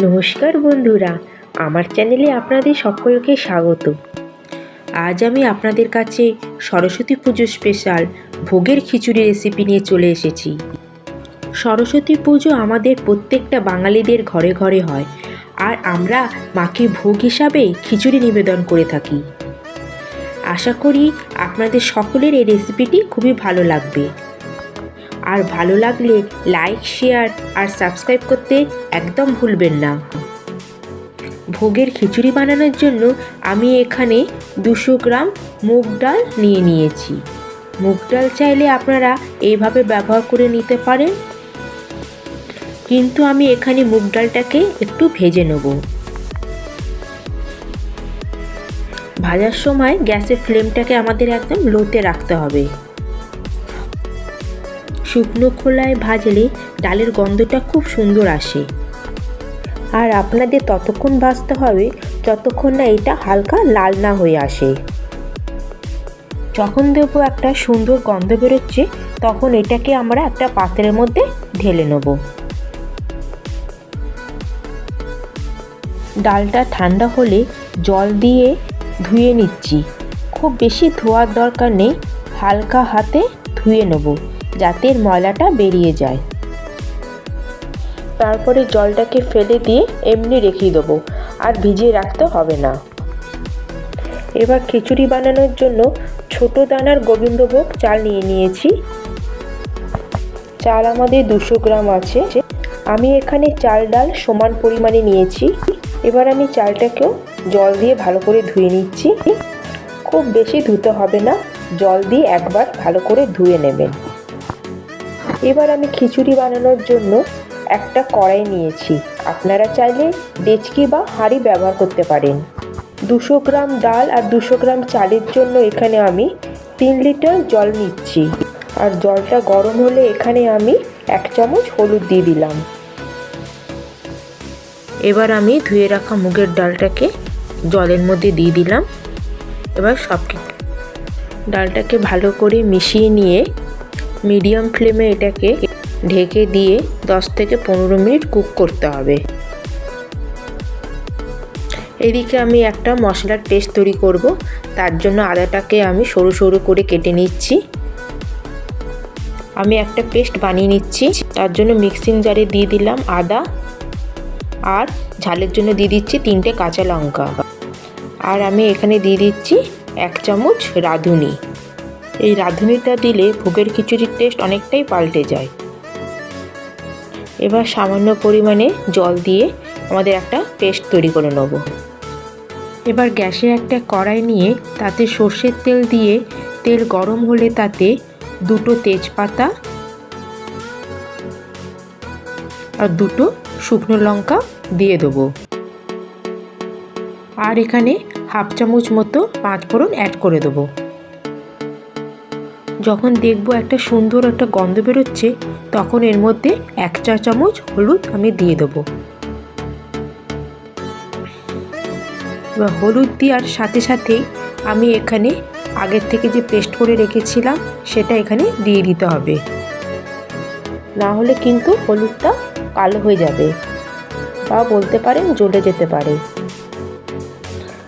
নমস্কার বন্ধুরা, আমার চ্যানেলে আপনাদের সকলকে স্বাগত। আজ আমি আপনাদের কাছে সরস্বতী পুজো স্পেশাল ভোগের খিচুড়ি রেসিপি নিয়ে চলে এসেছি। সরস্বতী পুজো আমাদের প্রত্যেকটা বাঙালিদের ঘরে ঘরে হয়, আর আমরা মাকে ভোগ হিসাবে খিচুড়ি নিবেদন করে থাকি। আশা করি আপনাদের সকলের এই রেসিপিটি খুবই ভালো লাগবে। আর ভালো লাগলে লাইক, শেয়ার আর সাবস্ক্রাইব করতে একদম ভুলবেন না। ভোগের খিচুড়ি বানানোর জন্য আমি এখানে 200 গ্রাম মুগ ডাল নিয়েছি। মুগ ডাল চাইলে আপনারা এইভাবে ব্যবহার করে নিতে পারেন, কিন্তু আমি এখানে মুগ ডালটাকে একটু ভেজে নেব। ভাজার সময় গ্যাসের ফ্লেমটাকে আমাদের একদম লোতে রাখতে হবে। শুকনো খোলায় ভাজলে ডালের গন্ধটা খুব সুন্দর আসে, আর আপনাদের ততক্ষণ ভাজতে হবে যতক্ষণ না এটা হালকা লাল না হয়ে আসে। যখন দেখবো একটা সুন্দর গন্ধ বেরোচ্ছে, তখন এটাকে আমরা একটা পাত্রের মধ্যে ঢেলে নেব। ডালটা ঠান্ডা হলে জল দিয়ে ধুয়ে নিচ্ছি। খুব বেশি ধোয়ার দরকার নেই, হালকা হাতে ধুয়ে নেব যাতে ময়লাটা বেরিয়ে যায়। তারপরে জলটাকে ফেলে দিয়ে এমনি রেখে দেবো, আর ভিজিয়ে রাখতে হবে না। এবার খিচুড়ি বানানোর জন্য ছোট দানার গোবিন্দভোগ চাল নিয়েছি। চাল আমাদের 200 গ্রাম আছে। আমি এখানে চাল ডাল সমান পরিমাণে নিয়েছি। এবার আমি চালটাকেও জল দিয়ে ভালো করে ধুয়ে নিচ্ছি। খুব বেশি ধুতে হবে না, জল দিয়ে একবার ভালো করে ধুয়ে নেবেন। এবার আমি খিচুড়ি বানানোর জন্য একটা কড়াই নিয়েছি। আপনারা চাইলে ডেচকি বা হাঁড়ি ব্যবহার করতে পারেন। 200 গ্রাম ডাল আর 200 গ্রাম চালের জন্য এখানে আমি 3 লিটার জল নিচ্ছি। আর জলটা গরম হলে এখানে আমি 1 চামচ হলুদ দিয়ে দিলাম। এবার আমি ধুয়ে রাখা মুগের ডালটাকে জলের মধ্যে দিয়ে দিলাম। এবার ডালটাকে ভালো করে মিশিয়ে নিয়ে মিডিয়াম ফ্লেমে এটাকে ঢেকে দিয়ে 10 থেকে 15 মিনিট কুক করতে হবে। এদিকে আমি একটা মশলার পেস্ট তৈরি করব। তার জন্য আদাটাকে আমি সরু সরু করে কেটে নিচ্ছি। আমি একটা পেস্ট বানিয়ে নিচ্ছি। তার জন্য মিক্সিং জারে দিয়ে দিলাম আদা, আর ঝালের জন্য দিয়ে দিচ্ছি 3টে কাঁচা লঙ্কা, আর আমি এখানে দিয়ে দিচ্ছি 1 চামচ রাঁধুনি। এই রাঁধুনিটা দিলে ভোগের খিচুড়ির টেস্ট অনেকটাই পাল্টে যায়। এবার সামান্য পরিমাণে জল দিয়ে আমাদের একটা পেস্ট তৈরি করে নেব। এবার গ্যাসে একটা কড়াই নিয়ে তাতে সর্ষের তেল দিয়ে তেল গরম হলে তাতে 2টো তেজপাতা আর 2টো শুকনো লঙ্কা দিয়ে দেবো। আর এখানে 1/2 চামচ মতো 5 ফোড়ন অ্যাড করে দেবো। যখন দেখবো একটা সুন্দর একটা গন্ধ বেরোচ্ছে, তখন এর মধ্যে 1 চা চামচ হলুদ আমি দিয়ে দেবো। এবার হলুদ দেওয়ার সাথে সাথেই আমি এখানে আগের থেকে যে পেস্ট করে রেখেছিলাম সেটা এখানে দিয়ে দিতে হবে, না হলে কিন্তু হলুদটা কালো হয়ে যাবে বা বলতে পারেন জ্বলে যেতে পারে।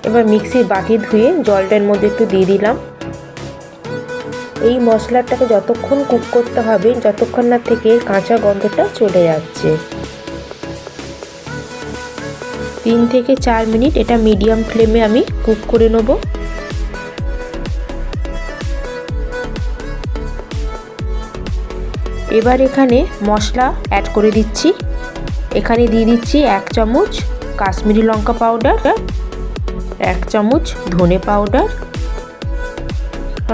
এবার মিক্সির বাটি ধুয়ে জলটার মধ্যে একটু দিয়ে দিলাম। এই মশলাটাকে যতক্ষণ কুক করতে হবে যতক্ষণ না থেকে কাঁচা গন্ধটা চলে যাচ্ছে। 3 থেকে 4 মিনিট এটা মিডিয়াম ফ্লেমে আমি কুক করে নেব। এবার এখানে মশলা অ্যাড করে দিচ্ছি। এখানে দিয়ে দিচ্ছি 1 চামচ কাশ্মীরি লঙ্কা পাউডার, 1 চামচ ধনে পাউডার,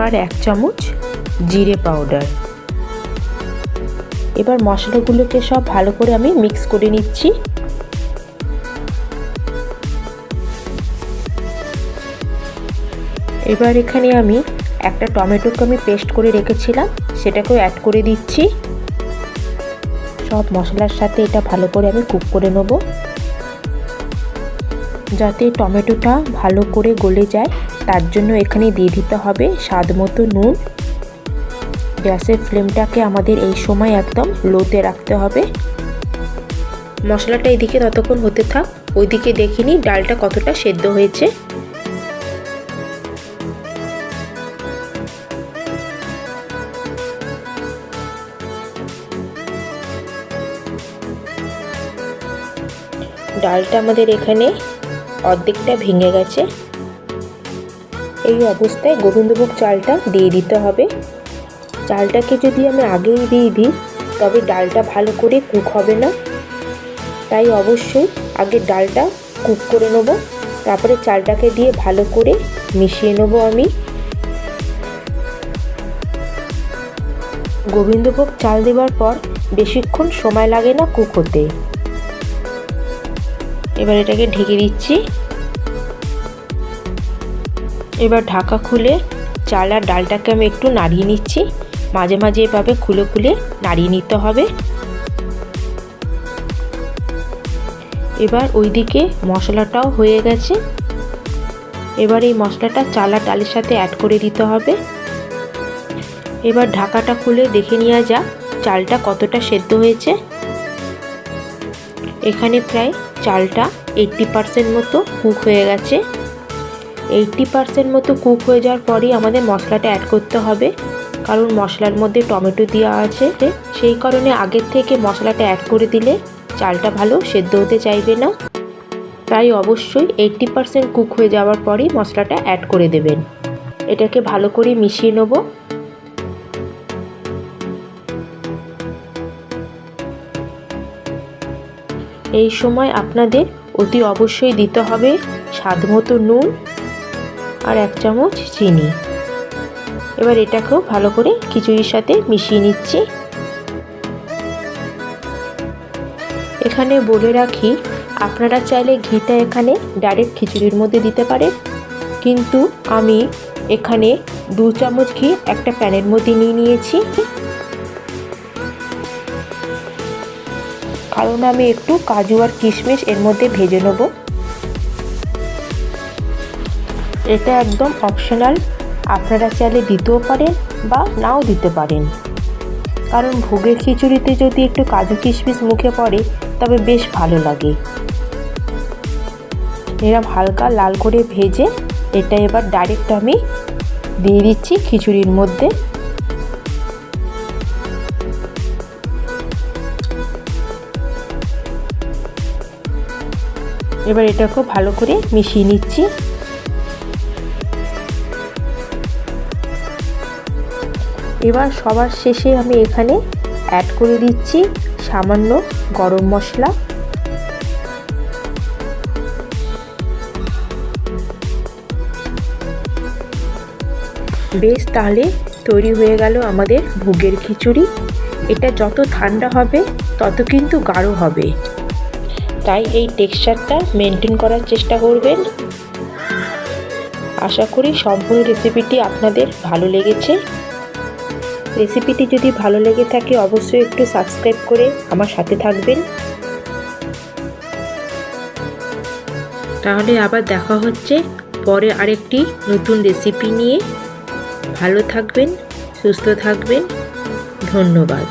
আর 1 চামচ জিরে পাউডার। এবার মশলাগুলোকে সব ভালো করে আমি মিক্স করে নিচ্ছি। এবার এখানে আমি একটা টমেটোকে আমি পেস্ট করে রেখেছিলাম, সেটাকেও অ্যাড করে দিচ্ছি। সব মশলার সাথে এটা ভালো করে আমি কুক করে নেব, যাতে টমেটোটা ভালো করে গলে যায়। তার জন্য এখানে দিয়ে দিতে হবে স্বাদ মতো নুন। গ্যাসের ফ্লেমটাকে আমাদের এই সময় একদম লোতে রাখতে হবে। মশলাটা এদিকে ততক্ষণ হতে থাক, ওইদিকে দেখে নিই ডালটা কতটা সেদ্ধ হয়েছে। ডালটা আমাদের এখানে অর্ধেকটা ভেঙে গেছে। এই অবস্থায় গোবিন্দভোগ চালটা দিয়ে দিতে হবে। চালটাকে যদি আমি আগেই দিয়ে দিই তবে ডালটা ভালো করে কুক হবে না, তাই অবশ্যই আগে ডালটা কুক করে নেব, তারপরে চালটাকে দিয়ে ভালো করে মিশিয়ে নেব আমি। গোবিন্দভোগ চাল দেওয়ার পর বেশিক্ষণ সময় লাগে না কুক হতে। এবার এটাকে ঢেকে দিচ্ছি। এবার ঢাকা খুলে চাল আর ডালটাকে আমি একটু নাড়িয়ে নিচ্ছি। মাঝে মাঝে এভাবে খুলে খুলে নাড়িয়ে নিতে হবে। এবার ওইদিকে মশলাটাও হয়ে গেছে। এবার এই মশলাটা চাল আর ডালের সাথে অ্যাড করে দিতে হবে। এবার ঢাকাটা খুলে দেখে নেওয়া যাক চালটা কতটা সেদ্ধ হয়েছে। এখানে প্রায় চালটা 80% মতো কুক হয়ে গেছে। 80% মতো কুক হয়ে যাওয়ার পরেই আমাদের মশলাটা অ্যাড করতে হবে, কারণ মশলার মধ্যে টমেটো দেওয়া আছে, সেই কারণে আগের থেকে মশলাটা অ্যাড করে দিলে চালটা ভালো সেদ্ধ হতে চাইবে না। তাই অবশ্যই 80% কুক হয়ে যাওয়ার পরেই মশলাটা অ্যাড করে দেবেন। এটাকে ভালো করে মিশিয়ে নেব। এই সময় আপনাদের অতি অবশ্যই দিতে হবে স্বাদমতো নুন আর 1 চামচ চিনি। এবার এটাকেও ভালো করে খিচুড়ির সাথে মিশিয়ে নিচ্ছি। এখানে বলে রাখি, আপনারা চাইলে ঘিটা এখানে ডাইরেক্ট খিচুড়ির মধ্যে দিতে পারেন, কিন্তু আমি এখানে 2 চামচ ঘি একটা প্যানের মধ্যে নিয়ে নিয়েছি, কারণ আমি একটু কাজু আর কিশমিশ এর মধ্যে ভেজে নেব। এটা একদম অপশনাল, আপনারা চাইলে দিতেও পারেন বা নাও দিতে পারেন, কারণ ভোগের খিচুড়িতে যদি একটু কাজু কিশমিশ মুখে পড়ে তবে বেশ ভালো লাগে। এরকম হালকা লাল করে ভেজে এটা এবার ডাইরেক্ট আমি দিয়ে দিচ্ছি খিচুড়ির মধ্যে। এবার এটাকেও ভালো করে মিশিয়ে নিচ্ছি। এবার সবার শেষে আমি এখানে অ্যাড করে দিচ্ছি সামান্য গরম মশলা। বেশ, তাহলে তৈরি হয়ে গেল আমাদের ভোগের খিচুড়ি। এটা যত ঠান্ডা হবে তত কিন্তু গাঢ় হবে, তাই এই টেক্সচারটা মেনটেন করার চেষ্টা করবেন। আশা করি সম্পূর্ণ রেসিপিটি আপনাদের ভালো লেগেছে। রেসিপিটি যদি ভালো লেগে থাকে অবশ্যই একটু সাবস্ক্রাইব করে আমার সাথে থাকবেন। তাহলে আবার দেখা হচ্ছে পরে আরেকটি নতুন রেসিপি নিয়ে। ভালো থাকবেন, সুস্থ থাকবেন, ধন্যবাদ।